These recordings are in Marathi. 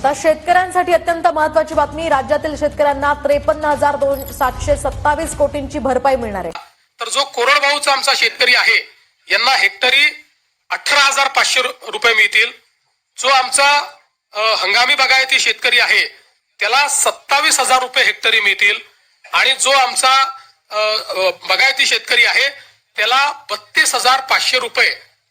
आता शेतकऱ्यांसाठी अत्यंत महत्त्वाची बातमी, राज्यातील शेतकऱ्यांना 53,727 कोटींची भरपाई मिळणार आहे। तर जो कोरडवाहूचा आमचा शेतकरी आहे यांना हेक्टरी 18,500 रुपये मिळतील। जो आमचा हंगामी बागायती शेतकरी आहे त्याला 27,000 रुपये हेक्टरी मिळतील आणि जो आमचा बागायती शेतकरी आहे त्याला 32,500 रुपये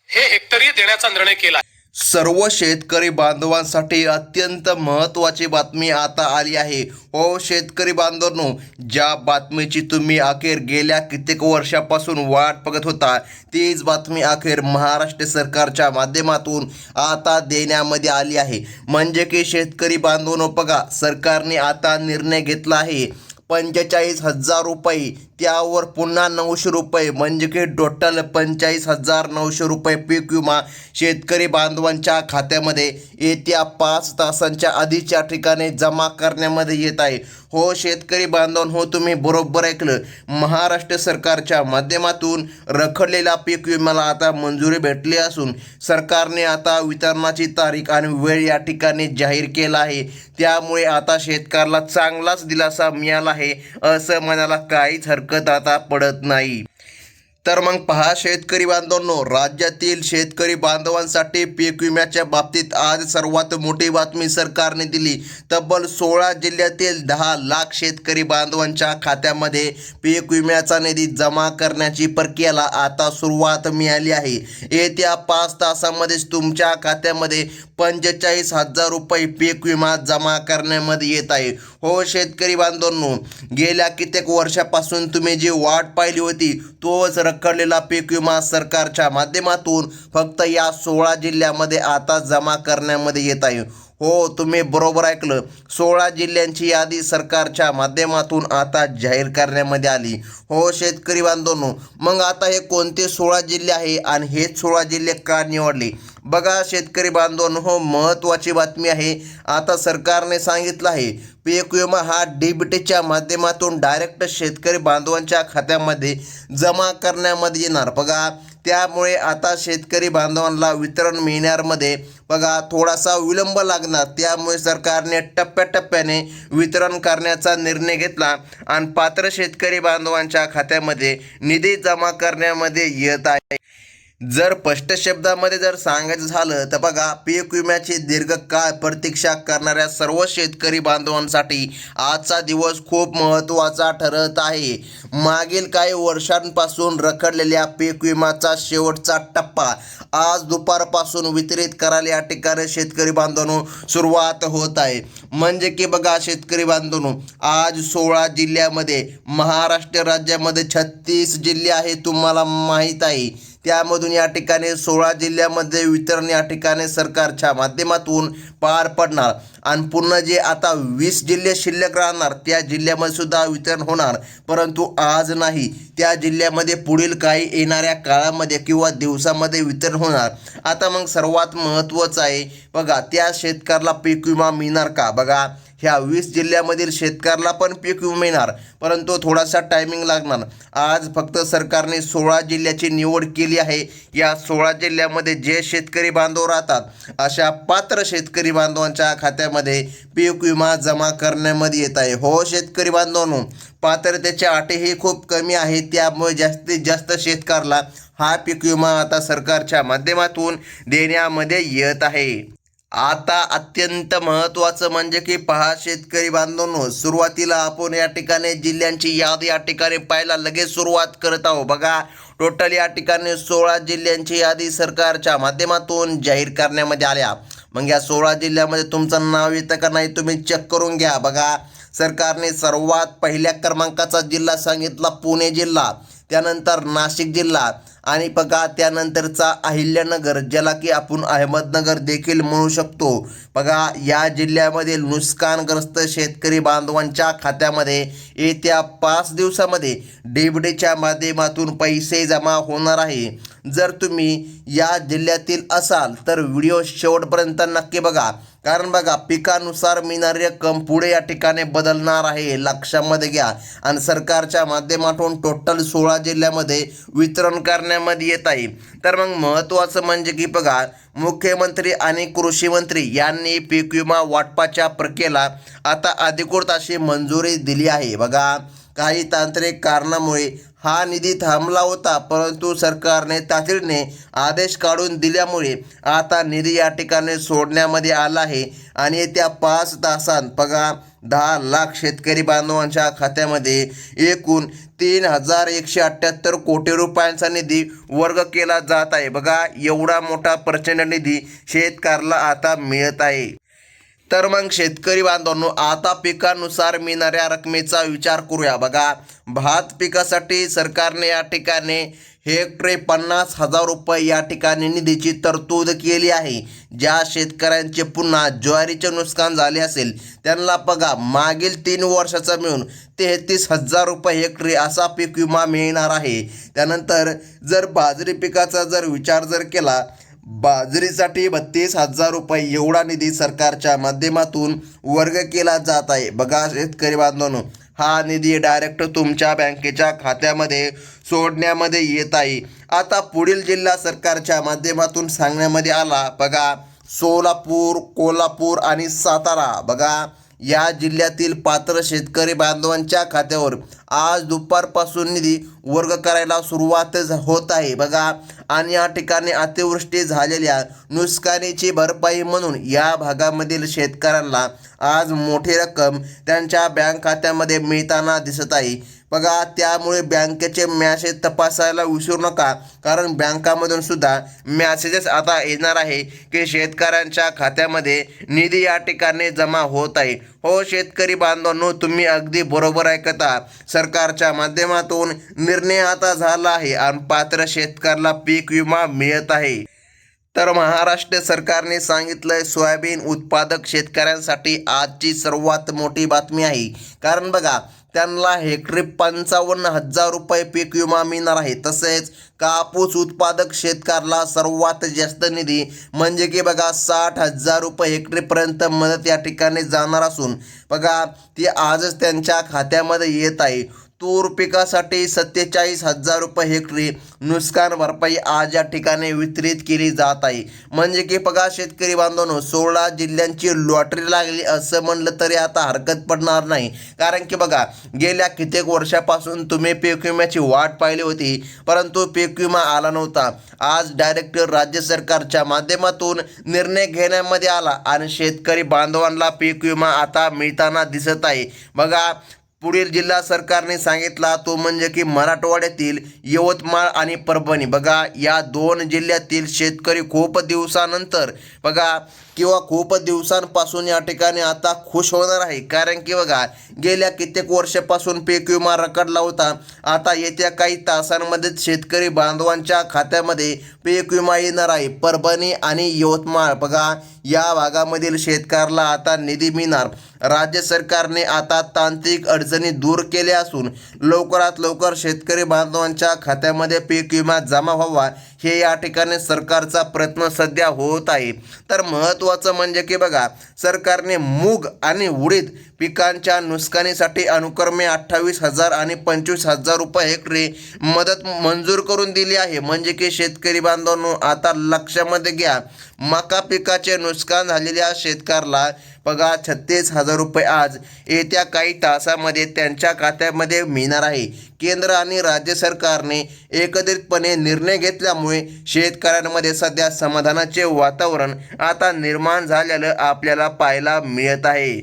हे हेक्टरी देण्याचा निर्णय केला आहे। सर्व शेतकरी बांधवांसाठी अत्यंत महत्त्वाची बातमी आता आली आहे। हो शेतकरी बांधवांनो, ज्या बातमीची तुम्ही अखेर गेल्या कित्येक वर्षापासून वाट बघत होता तीच बातमी अखेर महाराष्ट्र सरकारच्या माध्यमातून आता देण्यामध्ये आली आहे। म्हणजे की शेतकरी बांधवांनो बघा, सरकारने आता निर्णय घेतला आहे 45,000 रुपये, त्यावर पुन्हा 900 रुपये, म्हणजे की टोटल 45,900 रुपये पीक विमा शेतकरी बांधवांच्या खात्यामध्ये येत्या 5 तासांच्या आधीच्या ठिकाणी जमा करण्यामध्ये येत आहे। हो शेतकरी बांधवांनो, हो तुम्ही बरोबर ऐकलं, महाराष्ट्र सरकारच्या माध्यमातून रखडलेला पीक विम्याला आता मंजुरी भेटली असून सरकारने आता वितरणाची तारीख आणि वेळ या ठिकाणी जाहीर केला आहे। त्यामुळे आता शेतकऱ्याला चांगलाच दिलासा मिळाला आहे असं म्हणायला काहीच हरकत आता पडत नाही। तर मग पहा शेतकरी बांधवांनो, राज्यातील शेतकरी बांधवांसाठी पीक विम्याच्या बाबतीत आज सर्वात मोठी बातमी सरकारने दिली। तब्बल 16 जिल्ह्यातील 10 लाख शेतकरी बांधवांच्या खात्यामध्ये पीक विम्याचा निधी जमा करण्याची प्रक्रियेला आता सुरुवात मिळाली आहे। येत्या 5 तासांमध्येच तुमच्या खात्यामध्ये 45,000 रुपये पीक विमा जमा करण्यामध्ये येत आहे। हो शेतकरी बांधवांनो, गेल्या कित्येक वर्षापासून तुम्ही जी वाट पाहिली होती तोच रखडलेला पीक विमा सरकारच्या माध्यमातून फक्त या 16 जिल्ह्यामध्ये आता जमा करण्यामध्ये येत आहे। हो तुम्ही बरोबर ऐकलं, 16 जिल्ह्यांची यादी सरकारच्या माध्यमातून आता जाहीर करण्यामध्ये आली। हो शेतकरी बांधवांनो, मग आता हे कोणते 16 जिल्हे आहे आणि हे 16 जिल्हे का निवडले? बघा शेतकरी बांधवांनो, हो महत्त्वाची बातमी आहे। आता सरकारने सांगितलं आहे पीक विमा हा डीबीटीच्या माध्यमातून डायरेक्ट शेतकरी बांधवांच्या खात्यामध्ये जमा करण्यामध्ये येणार। बघा त्यामुळे आता शेतकरी बांधवांना वितरण मिळण्यामध्ये बघा थोडासा विलंब लागणार। त्यामुळे सरकारने टप्प्याटप्प्याने वितरण करण्याचा निर्णय घेतला आणि पात्र शेतकरी बांधवांच्या खात्यामध्ये निधी जमा करण्यामध्ये येत आहे। जर स्पष्ट शब्दामध्ये जर सांगायचं झालं तर बघा, पीक विम्याची दीर्घकाळ प्रतीक्षा करणाऱ्या सर्व शेतकरी बांधवांसाठी आजचा दिवस खूप महत्त्वाचा ठरत आहे। मागील काही वर्षांपासून रखडलेल्या पीक विम्याचा शेवटचा टप्पा आज दुपारपासून वितरित करायला या ठिकाणी शेतकरी बांधवांनो सुरुवात होत आहे। म्हणजे की बघा शेतकरी बांधवांनो, आज 16 जिल्ह्यामध्ये, महाराष्ट्र राज्यामध्ये 36 जिल्हे आहे तुम्हाला माहीत आहे। त्यामधून या ठिकाणी 16 जिल्ह्यामध्ये वितरण या ठिकाणी सरकारच्या माध्यमातून पार पडणार आणि पुन्हा जे आता 20 जिल्हे शिल्लक राहणार त्या जिल्ह्यामध्ये सुद्धा वितरण होणार, परंतु आज नाही, त्या जिल्ह्यामध्ये पुढील काही येणाऱ्या काळामध्ये किंवा दिवसामध्ये वितरण होणार। आता मग सर्वात महत्त्वाचं आहे बघा, त्या शेतकऱ्याला पीक विमा मिळणार का? बघा ह्या 20 जिल्ह्यामधील शेतकऱ्याला पण पीक विमा मिळणार, परंतु थोडासा टायमिंग लागणार। आज फक्त सरकारने 16 जिल्ह्याची निवड केली आहे। या 16 जिल्ह्यामध्ये जे शेतकरी बांधव राहतात अशा पात्र शेतकरी बांधवांच्या खात्यामध्ये पीक विमा जमा करण्यामध्ये येत आहे। हो शेतकरी बांधवांनो, पात्रतेच्या अटीही खूप कमी आहेत, त्यामुळे जास्तीत जास्त शेतकऱ्याला हा पीक विमा आता सरकारच्या माध्यमातून देण्यामध्ये येत आहे। आता अत्यंत महत्त्वाचं म्हणजे की पहा शेतकरी बांधवांनो, सुरुवातीला आपण या ठिकाणी जिल्ह्यांची यादी या ठिकाणी पाहायला लगेच सुरुवात करत आहोत। बघा टोटल या ठिकाणी 16 जिल्ह्यांची यादी सरकारच्या माध्यमातून जाहीर करण्यामध्ये आल्या। मग या 16 जिल्ह्यामध्ये तुमचं नाव येतं का नाही तुम्ही चेक करून घ्या। बघा सरकारने सर्वात पहिल्या क्रमांकाचा जिल्हा सांगितला पुणे जिल्हा, त्यानंतर नाशिक जिल्हा आणि बघा त्यानंतरचा अहिल्यानगर, ज्याला की आपण अहमदनगर देखील म्हणू शकतो। बघा या जिल्ह्यामधील नुकसानग्रस्त शेतकरी बांधवांच्या खात्यामध्ये येत्या 5 दिवसामध्ये डीबीटीच्या माध्यमातून पैसे जमा होणार आहे। जर तुम्ही या जिल्ह्यातील असाल तर व्हिडिओ शेवटपर्यंत नक्की बघा, कारण बघा पिकानुसार मिळणारी रक्कम पुढे या ठिकाणी बदलणार आहे, लक्षामध्ये घ्या. आणि सरकारच्या माध्यमातून टोटल 16 जिल्ह्यामध्ये वितरण करण्यामध्ये येत आहे. तर मग महत्त्वाचं म्हणजे की बघा मुख्यमंत्री आणि कृषी मंत्री यांनी पीक विमा वाटपाच्या प्रक्रियेला आता अधिकृत अशी मंजुरी दिली आहे. बघा काही तांत्रिक कारणामुळे हा निधी थांबला होता, परंतु सरकारने तातडीने आदेश काढून दिल्यामुळे आता निधी या ठिकाणी सोडण्यामध्ये आला आहे. आणि येत्या 5 तासांत बघा 10 लाख शेतकरी बांधवांच्या खात्यामध्ये एकूण 3,178 कोटी रुपयांचा निधी वर्ग केला जात आहे. बघा एवढा मोठा प्रचंड निधी शेतकऱ्याला आता मिळत आहे. तर मग शेतकरी बांधवांनो आता पिकानुसार मिळणाऱ्या रकमेचा विचार करूया. बघा भात पिकासाठी सरकारने या ठिकाणी हेक्टरी 50,000 रुपये या ठिकाणी निधीची तरतूद केली आहे. ज्या शेतकऱ्यांचे पुन्हा ज्वारीचे नुकसान झाले असेल त्यांना बघा मागील 3 वर्षाचा मिळून 33,000 रुपये हेक्टरी असा पीक विमा मिळणार आहे. त्यानंतर जर बाजरी पिकाचा जर विचार केला, बाजरीसाठी 32,000 रुपये एवढा निधी सरकारच्या माध्यमातून वर्ग केला जात आहे. बघा शेतकरी बांधवांनो हा निधी डायरेक्ट तुमच्या बँकेच्या खात्यामध्ये सोडण्यामध्ये येत आहे. आता पुढील जिल्हा सरकारच्या माध्यमातून सांगण्यामध्ये आला. बघा सोलापूर, कोल्हापूर आणि सातारा बघा या जिल्ह्यातील पात्र शेतकरी बांधवांच्या खात्यावर आज दुपारपासून निधी वर्ग करायला सुरुवात होत आहे. बघा आणि या ठिकाणी अतिवृष्टी झालेल्या नुकसानीची भरपाई म्हणून या भागामधील शेतकऱ्यांना आज मोठी रक्कम त्यांच्या बँक खात्यामध्ये मिळताना दिसत आहे. बघा त्यामुळे बँकेचे मॅसेज तपासायला विसरू नका, कारण बँकामधून सुद्धा मॅसेजेस आता येणार आहे की शेतकऱ्यांच्या खात्यामध्ये निधी या ठिकाणी जमा होत आहे. हो शेतकरी बांधवांनो तुम्ही अगदी बरोबर ऐकता, सरकारच्या माध्यमातून निर्णय आता झाला आहे आणि पात्र शेतकऱ्याला पीक विमा मिळत आहे. तर महाराष्ट्र सरकारने सांगितलंय सोयाबीन उत्पादक शेतकऱ्यांसाठी आजची सर्वात मोठी बातमी आहे. कारण बघा त्यांना हेक्टरी 55,000 रुपये पीक विमा मिळणार आहे. तसेच कापूस उत्पादक शेतकऱ्याला सर्वात जास्त निधी म्हणजे की बघा 60,000 रुपये हेक्टरीपर्यंत मदत या ठिकाणी जाणार असून बघा ती आजच त्यांच्या खात्यामध्ये येत आहे. तूर पिकासाठी 47,000 रुपये हेक्टरी नुकसान भरपाई आज या ठिकाणी वितरित केली जात आहे. म्हणजे की बघा शेतकरी बांधवांनो 16 जिल्ह्यांची लॉटरी लागली असं म्हणलं तरी आता हरकत पडणार नाही. कारण की बघा गेल्या कित्येक वर्षापासून तुम्ही पीक विम्याची वाट पाहिली होती, परंतु पीक विमा आला नव्हता. आज डायरेक्ट राज्य सरकारच्या माध्यमातून निर्णय घेण्यामध्ये आला आणि शेतकरी बांधवांना पीक विमा आता मिळताना दिसत आहे. बघा पुढील जिल्हा सरकारने सांगितला तो म्हणजे की मराठवाड्यातील यवतमाळ आणि परभणी. बघा या 2 जिल्ह्यातील शेतकरी खूप दिवसानंतर बघा किंवा खूप दिवसांपासून या ठिकाणी आता खुश होणार आहे. कारण की बघा गेल्या कित्येक वर्षापासून पीक विमा रखडला होता. आता येत्या काही तासांमध्ये शेतकरी बांधवांच्या खात्यामध्ये पीक विमा येणार आहे. परभणी आणि यवतमाळ बघा या भागामधील शेतकऱ्याला आता निधी मिळणार. राज्य सरकारने आता तांत्रिक अडचणी दूर केल्या असून लवकरात लवकर शेतकरी बांधवांच्या खात्यामध्ये पीक विमा जमा व्हावा हे या ठिकाणी सरकारचा प्रयत्न सध्या होत आहे. तर महत्त्वाचं म्हणजे की बघा सरकारने मूग आणि उडीद पिकांच्या नुकसानीसाठी अनुक्रमे 28,000 आणि 25,000 रुपये हेक्टरी मदत मंजूर करून दिली आहे. म्हणजे की शेतकरी बांधवांनो आता लक्षामध्ये घ्या मका पिकाचे नुकसान झालेल्या शेतकऱ्याला बघा 36,000 रुपये आज येत्या काही तासामध्ये त्यांच्या खात्यामध्ये मिळणार आहे. केंद्र आणि राज्य सरकारने एकत्रितपणे निर्णय घेतल्यामुळे शेतकऱ्यांमध्ये सध्या समाधानाचे वातावरण आता निर्माण झालेलं आपल्याला पाहायला मिळत आहे.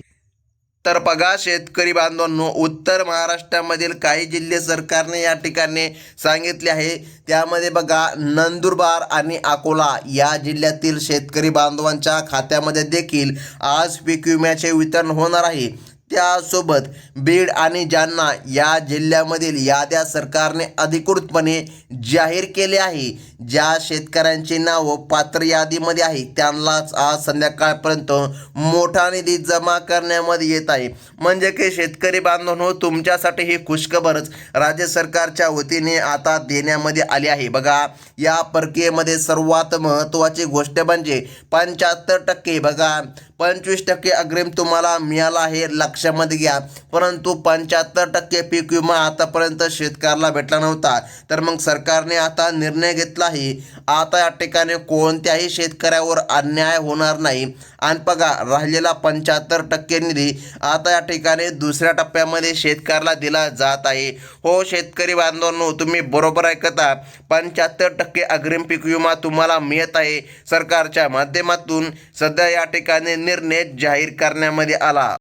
तर बघा शेतकरी बांधवांनो उत्तर महाराष्ट्रामधील काही जिल्हे सरकारने या ठिकाणी सांगितले आहे. त्यामध्ये बघा नंदुरबार आणि अकोला या जिल्ह्यातील शेतकरी बांधवांच्या खात्यामध्ये देखील आज पीक विम्याचे वितरण होणार आहे. त्यासोबत बीड आणि जालना या जिल्ह्यामधील याद्या सरकारने अधिकृतपणे जाहीर केले आहे. ज्या शेतकऱ्यांची नावं पात्र यादीमध्ये आहे त्यांनाच आज संध्याकाळपर्यंत मोठा निधी जमा करण्यामध्ये येत आहे. म्हणजे की शेतकरी बांधवांनो तुमच्यासाठी ही खुशखबरच राज्य सरकारच्या वतीने आता देण्यामध्ये आली आहे. बघा या प्रक्रियेमध्ये सर्वात महत्त्वाची गोष्ट म्हणजे 75% बघा 25% अग्रिम तुम्हाला मिळाला आहे, लक्षामध्ये घ्या. परंतु 75% पीक विमा आतापर्यंत शेतकऱ्याला भेटला नव्हता. तर मग सरकारने आता निर्णय घेतला आहे. आता या ठिकाणी कोणत्याही शेतकऱ्यावर अन्याय होणार नाही. आणि बघा, राहिलेला 75% निधी आता या ठिकाणी दुसऱ्या टप्प्यामध्ये शेतकऱ्याला दिला जात आहे. हो शेतकरी बांधवांनो, तुम्ही बरोबर ऐकता. 75% अग्रिम पीक विमा तुम्हाला मिळत आहे. सरकारच्या माध्यमातून सध्या या ठिकाणी निर्णय जाहीर करण्यामध्ये आला.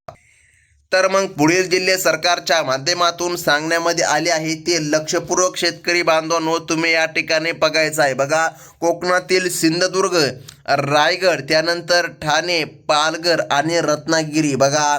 तर मग पुढील जिल्हे सरकारच्या माध्यमातून सांगण्यामध्ये आले आहे ते लक्षपूर्वक शेतकरी बांधवांनो तुम्ही या ठिकाणी बघायचं आहे. बघा, कोकणातील सिंधुदुर्ग, रायगड, त्यानंतर ठाणे, पालघर आणि रत्नागिरी. बघा,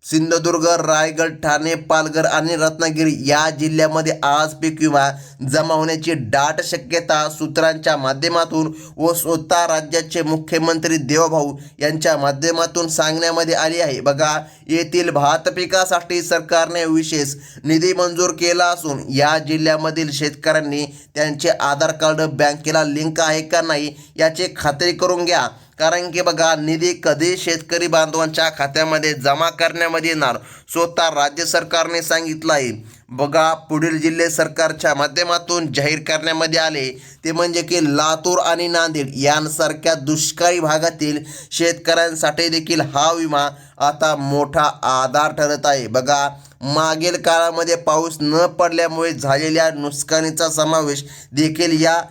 सिंधुदुर्ग, रायगड, ठाणे, पालघर आणि रत्नागिरी या जिल्ह्यामध्ये आज पीक विमा जमा होण्याची दाट शक्यता सूत्रांच्या माध्यमातून व स्वतः राज्याचे मुख्यमंत्री देवभाऊ यांच्या माध्यमातून सांगण्यामध्ये आली आहे. बघा, येथील भात पिकासाठी सरकारने विशेष निधी मंजूर केला असून या जिल्ह्यामधील शेतकऱ्यांनी त्यांचे आधार कार्ड बँकेला लिंक आहे का नाही याची खात्री करून घ्या. कारण की बघा, निधी कधी शेतकरी बांधवांच्या खात्यामध्ये जमा करण्यामध्ये येणार स्वतः राज्य सरकारने सांगितलं आहे. बघा, पुढील जिल्हे सरकारच्या माध्यमातून जाहीर करण्यामध्ये आले ते म्हणजे की लातूर आणि नांदेड यांसारख्या दुष्काळी भागातील शेतकऱ्यांसाठी देखील हा विमा आता मोठा आधार ठरत आहे. बघा, मागील काळामध्ये पाऊस न पडल्यामुळे झालेल्या नुकसानीचा समावेश देखील या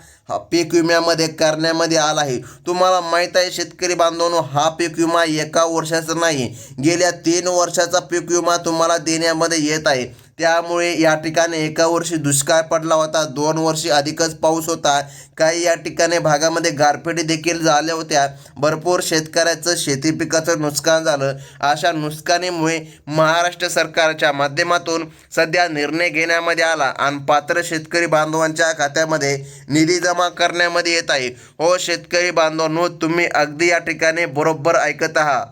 पीक विम्यामध्ये करण्यामध्ये आला आहे. तुम्हाला माहीत आहे शेतकरी बांधवांनो, हा पीक विमा एका वर्षाचा नाही, गेल्या 3 वर्षाचा पीक विमा तुम्हाला देण्यामध्ये येत आहे. त्यामुळे या ठिकाणी एका वर्षी दुष्काळ पडला होता, 2 वर्षी अधिकच पाऊस होता, काही या ठिकाणी भागामध्ये गारपिटी देखील झाल्या होत्या, भरपूर शेतकऱ्याचं शेती पिकाचं नुकसान झालं. अशा नुकसानीमुळे महाराष्ट्र सरकारच्या माध्यमातून सध्या निर्णय घेण्यामध्ये आला आणि पात्र शेतकरी बांधवांच्या खात्यामध्ये निधी जमा करण्यामध्ये येत आहे. हो शेतकरी बांधवांनो, तुम्ही अगदी या ठिकाणी बरोबर ऐकत आहात.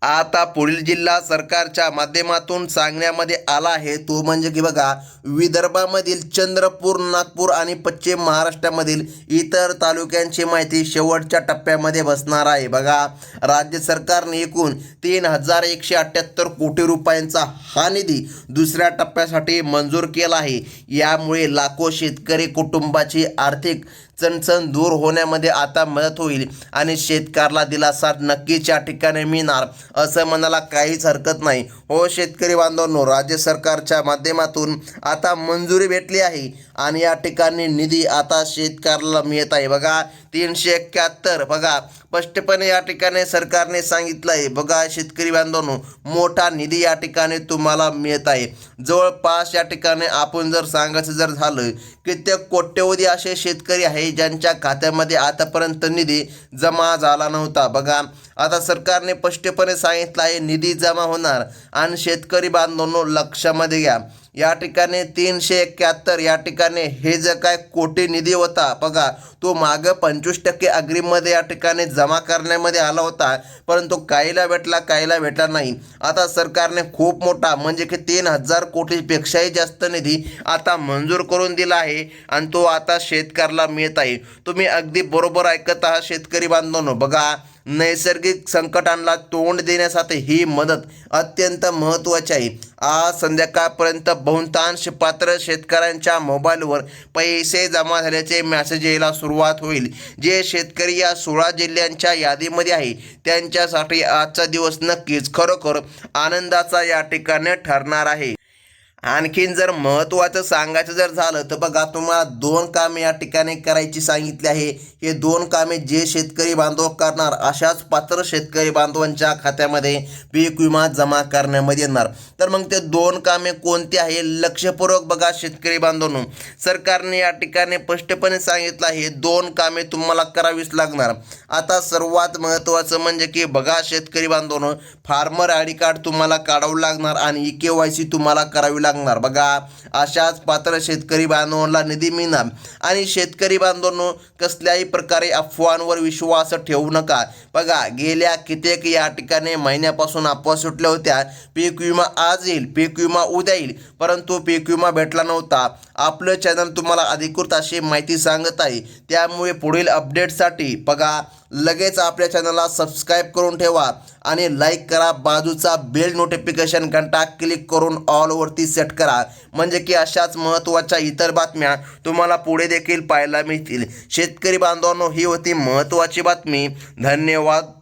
आता पुढील जिल्हा सरकारच्या माध्यमातून सांगण्यामध्ये आला आहे तो म्हणजे की बघा, विदर्भामधील चंद्रपूर, नागपूर आणि पश्चिम महाराष्ट्रामधील इतर तालुक्यांची माहिती शेवटच्या टप्प्यामध्ये बसणार आहे. बघा, राज्य सरकारने एकूण 3178 कोटी रुपयांचा हा निधी दुसऱ्या टप्प्यासाठी मंजूर केला आहे. यामुळे लाखो शेतकरी कुटुंबाची आर्थिक चणचण दूर होण्यामध्ये आता मदत होईल आणि शेतकऱ्याला दिलासा नक्कीच या ठिकाणी मिळणार असं म्हणायला काहीच हरकत नाही. हो शेतकरी बांधवांनो, राज्य सरकारच्या माध्यमातून आता मंजुरी भेटली आहे आणि या ठिकाणी निधी आता शेतकऱ्याला मिळत आहे. बघा, 371 बघा स्पष्टपणे या ठिकाणी सरकारने सांगितलं आहे. बघा शेतकरी बांधवांनो, मोठा निधी या ठिकाणी तुम्हाला मिळत आहे. जवळपास या ठिकाणी आपण जर सांगायचं जर झालं, कित्येक कोट्यवधी असे शेतकरी आहे ज्यांच्या खात्यामध्ये आतापर्यंत निधी जमा झाला नव्हता. बघा, आता सरकारने स्पष्टपणे सांगितलं आहे निधी जमा होणार आणि शेतकरी बांधवांनो लक्षामध्ये घ्या, या ठिकाणी 371 या ठिकाणी हे जे काय कोटी निधी होता बघा, तो मागं 25% अग्रिममध्ये या ठिकाणी जमा करण्यामध्ये आला होता, परंतु काहीला भेटला काहीला भेटला नाही. आता सरकारने खूप मोठा म्हणजे की 3000 कोटीपेक्षाही जास्त निधी आता मंजूर करून दिला आहे आणि तो आता शेतकऱ्याला मिळत आहे. तुम्ही अगदी बरोबर ऐकत आहात शेतकरी बांधवांनो. बघा, नैसर्गिक संकटांना तोंड देण्यासाठी ही मदत अत्यंत महत्त्वाची आहे. आज संध्याकाळपर्यंत बहुतांश पात्र शेतकऱ्यांच्या मोबाईलवर पैसे जमा झाल्याचे मेसेज यायला सुरुवात होईल. जे शेतकरी या 16 जिल्ह्यांच्या यादीमध्ये आहे त्यांच्यासाठी आजचा दिवस नक्कीच खरोखर आनंदाचा या ठिकाणी ठरणार आहे. आणखीन जर महत्त्वाचं सांगायचं जर झालं तर बघा, तुम्हाला 2 कामे या ठिकाणी करायची सांगितली आहे. हे 2 कामे जे शेतकरी बांधव करणार अशाच पात्र शेतकरी बांधवांच्या खात्यामध्ये पीक विमा जमा करण्यामध्ये येणार. तर मग ते 2 कामे कोणती आहे लक्षपूर्वक बघा शेतकरी बांधवांनो. सरकारने या ठिकाणी स्पष्टपणे सांगितलं आहे 2 कामे तुम्हाला करावीच लागणार. आता सर्वात महत्त्वाचं म्हणजे की बघा शेतकरी बांधवांनो, फार्मर आयडी कार्ड तुम्हाला काढावं लागणार आणि KYC तुम्हाला करावी लागणार. बघा, अशाच पात्र शेतकरी बांधवांना निधी मिळणार. आणि शेतकरी बांधवांनो, कसल्याही प्रकारे अफवांवर विश्वास ठेवू नका. बघा, गेल्या कित्येक या ठिकाणी महिन्यापासून अफवा सुटल्या होत्या, पीक विमा आज येईल, पीक विमा उद्या येईल, परंतु पीक विमा भेटला नव्हता. आपलं चॅनल तुम्हाला अधिकृत अशी माहिती सांगत आहे. त्यामुळे पुढील अपडेटसाठी बघा लगेच आपल्या चॅनलला सबस्क्राईब करून ठेवा आणि लाईक करा. बाजूचा बेल नोटिफिकेशन घंटा क्लिक करून ऑलवरती सेट करा, म्हणजे की अशाच महत्त्वाच्या इतर बातम्या तुम्हाला पुढे देखील पाहायला मिळतील. शेतकरी बांधवांनो, ही होती महत्त्वाची बातमी. धन्यवाद.